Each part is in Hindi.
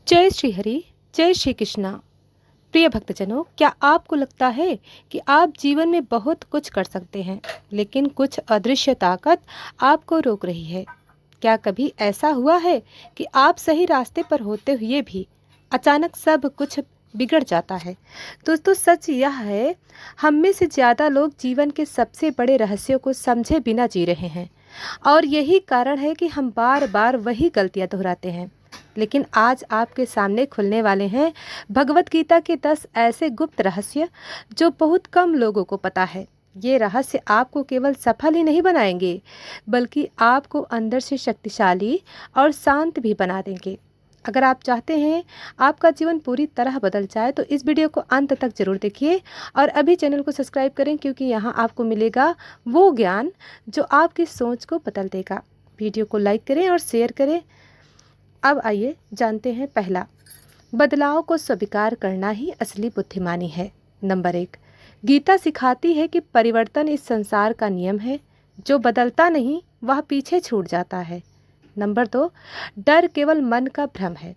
जय श्री हरि, जय श्री कृष्णा। प्रिय भक्तजनों, क्या आपको लगता है कि आप जीवन में बहुत कुछ कर सकते हैं, लेकिन कुछ अदृश्य ताकत आपको रोक रही है? क्या कभी ऐसा हुआ है कि आप सही रास्ते पर होते हुए भी अचानक सब कुछ बिगड़ जाता है? दोस्तों, सच यह है, हम में से ज़्यादा लोग जीवन के सबसे बड़े रहस्यों को समझे बिना जी रहे हैं, और यही कारण है कि हम बार बार वही गलतियां दोहराते हैं। लेकिन आज आपके सामने खुलने वाले हैं भगवत गीता के 10 ऐसे गुप्त रहस्य जो बहुत कम लोगों को पता है। ये रहस्य आपको केवल सफल ही नहीं बनाएंगे, बल्कि आपको अंदर से शक्तिशाली और शांत भी बना देंगे। अगर आप चाहते हैं आपका जीवन पूरी तरह बदल जाए तो इस वीडियो को अंत तक जरूर देखिए और अभी चैनल को सब्सक्राइब करें, क्योंकि यहाँ आपको मिलेगा वो ज्ञान जो आपकी सोच को बदल देगा। वीडियो को लाइक करें और शेयर करें। अब आइए जानते हैं। पहला, बदलाव को स्वीकार करना ही असली बुद्धिमानी है। नंबर 1, गीता सिखाती है कि परिवर्तन इस संसार का नियम है, जो बदलता नहीं वह पीछे छूट जाता है। नंबर 2, डर केवल मन का भ्रम है।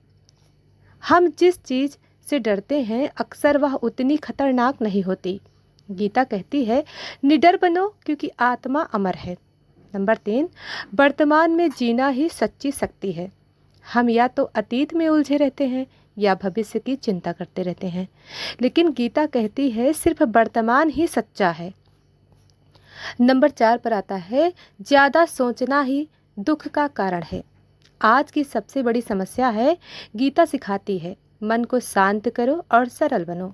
हम जिस चीज़ से डरते हैं अक्सर वह उतनी खतरनाक नहीं होती। गीता कहती है, निडर बनो क्योंकि आत्मा अमर है। नंबर 3, वर्तमान में जीना ही सच्ची शक्ति है। हम या तो अतीत में उलझे रहते हैं या भविष्य की चिंता करते रहते हैं, लेकिन गीता कहती है सिर्फ वर्तमान ही सच्चा है। नंबर 4 पर आता है, ज़्यादा सोचना ही दुख का कारण है। आज की सबसे बड़ी समस्या है, गीता सिखाती है मन को शांत करो और सरल बनो।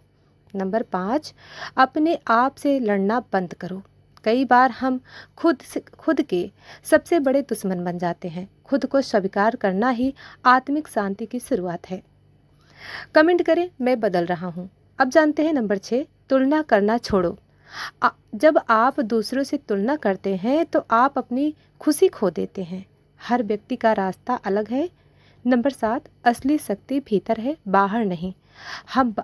नंबर 5, अपने आप से लड़ना बंद करो। कई बार हम खुद के सबसे बड़े दुश्मन बन जाते हैं। खुद को स्वीकार करना ही आत्मिक शांति की शुरुआत है। कमेंट करें, मैं बदल रहा हूँ। अब जानते हैं नंबर 6, तुलना करना छोड़ो। जब आप दूसरों से तुलना करते हैं तो आप अपनी खुशी खो देते हैं। हर व्यक्ति का रास्ता अलग है। नंबर 7, असली शक्ति भीतर है, बाहर नहीं। हम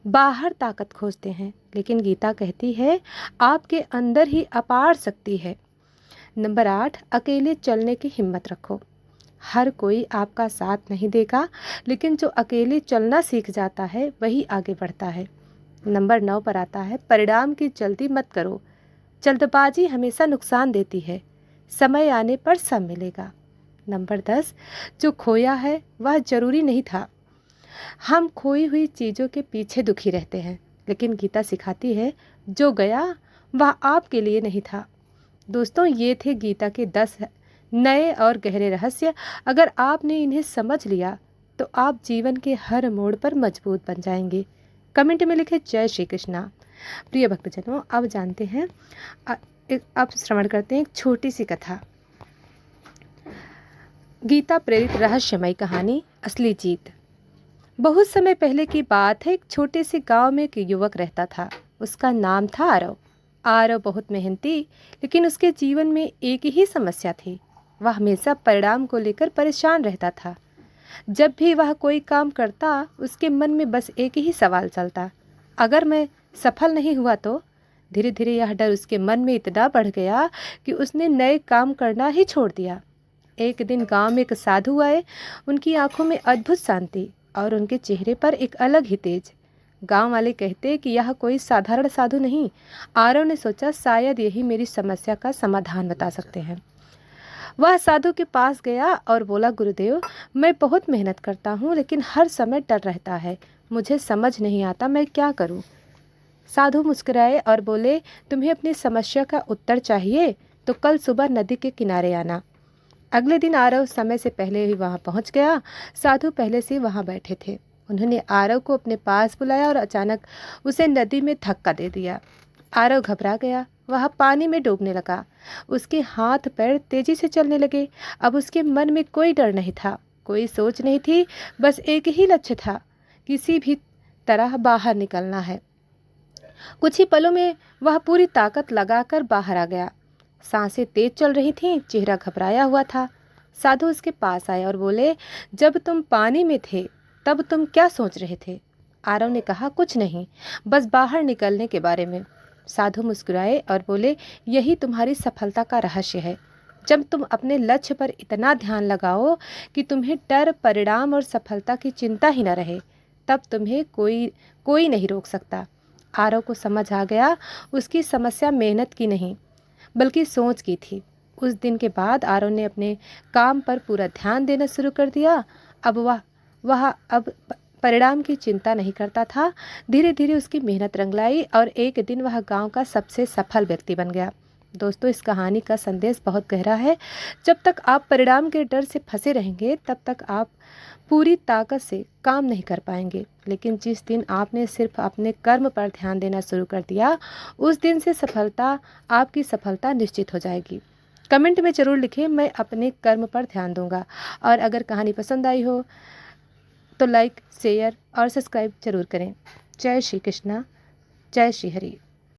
बाहर ताकत खोजते हैं, लेकिन गीता कहती है आपके अंदर ही अपार शक्ति है। नंबर 8, अकेले चलने की हिम्मत रखो। हर कोई आपका साथ नहीं देगा, लेकिन जो अकेले चलना सीख जाता है वही आगे बढ़ता है। नंबर 9 पर आता है, परिणाम की जल्दी मत करो। जल्दबाजी हमेशा नुकसान देती है। समय आने पर सब मिलेगा। नंबर 10, जो खोया है वह जरूरी नहीं था। हम खोई हुई चीज़ों के पीछे दुखी रहते हैं, लेकिन गीता सिखाती है जो गया वह आपके लिए नहीं था। दोस्तों, ये थे गीता के 10 नए और गहरे रहस्य। अगर आपने इन्हें समझ लिया तो आप जीवन के हर मोड़ पर मजबूत बन जाएंगे। कमेंट में लिखें जय श्री कृष्णा। प्रिय भक्तजनों, अब जानते हैं, अब श्रवण करते हैं एक छोटी सी कथा। गीता प्रेरित रहस्यमय कहानी, असली जीत। बहुत समय पहले की बात है। एक छोटे से गांव में एक युवक रहता था। उसका नाम था आरव। आरव बहुत मेहनती, लेकिन उसके जीवन में एक ही समस्या थी। वह हमेशा परिणाम को लेकर परेशान रहता था। जब भी वह कोई काम करता, उसके मन में बस एक ही सवाल चलता, अगर मैं सफल नहीं हुआ तो? धीरे धीरे यह डर उसके मन में इतना बढ़ गया कि उसने नए काम करना ही छोड़ दिया। एक दिन गांव में एक साधु आए। उनकी आंखों में अद्भुत शांति और उनके चेहरे पर एक अलग ही तेज। गांव वाले कहते कि यह कोई साधारण साधु नहीं। आरव ने सोचा, शायद यही मेरी समस्या का समाधान बता सकते हैं। वह साधु के पास गया और बोला, गुरुदेव, मैं बहुत मेहनत करता हूँ, लेकिन हर समय डर रहता है। मुझे समझ नहीं आता मैं क्या करूँ। साधु मुस्कुराए और बोले, तुम्हें अपनी समस्या का उत्तर चाहिए तो कल सुबह नदी के किनारे आना। अगले दिन आरव समय से पहले ही वहां पहुंच गया। साधु पहले से वहां बैठे थे। उन्होंने आरव को अपने पास बुलाया और अचानक उसे नदी में धक्का दे दिया। आरव घबरा गया। वह पानी में डूबने लगा। उसके हाथ पैर तेजी से चलने लगे। अब उसके मन में कोई डर नहीं था, कोई सोच नहीं थी, बस एक ही लक्ष्य था, किसी भी तरह बाहर निकलना है। कुछ ही पलों में वह पूरी ताकत लगाकर बाहर आ गया। सांसें तेज चल रही थीं, चेहरा घबराया हुआ था। साधु उसके पास आए और बोले, जब तुम पानी में थे तब तुम क्या सोच रहे थे? आरव ने कहा, कुछ नहीं, बस बाहर निकलने के बारे में। साधु मुस्कुराए और बोले, यही तुम्हारी सफलता का रहस्य है। जब तुम अपने लक्ष्य पर इतना ध्यान लगाओ कि तुम्हें डर, परिणाम और सफलता की चिंता ही न रहे, तब तुम्हें कोई कोई नहीं रोक सकता। आरव को समझ आ गया, उसकी समस्या मेहनत की नहीं बल्कि सोच की थी। उस दिन के बाद आरव ने अपने काम पर पूरा ध्यान देना शुरू कर दिया। अब वह अब परिणाम की चिंता नहीं करता था। धीरे धीरे उसकी मेहनत रंग लाई और एक दिन वह गांव का सबसे सफल व्यक्ति बन गया। दोस्तों, इस कहानी का संदेश बहुत गहरा है। जब तक आप परिणाम के डर से फंसे रहेंगे, तब तक आप पूरी ताकत से काम नहीं कर पाएंगे। लेकिन जिस दिन आपने सिर्फ अपने कर्म पर ध्यान देना शुरू कर दिया, उस दिन से आपकी सफलता निश्चित हो जाएगी। कमेंट में ज़रूर लिखें, मैं अपने कर्म पर ध्यान दूंगा। और अगर कहानी पसंद आई हो तो लाइक, शेयर और सब्सक्राइब जरूर करें। जय श्री कृष्णा, जय श्री हरि।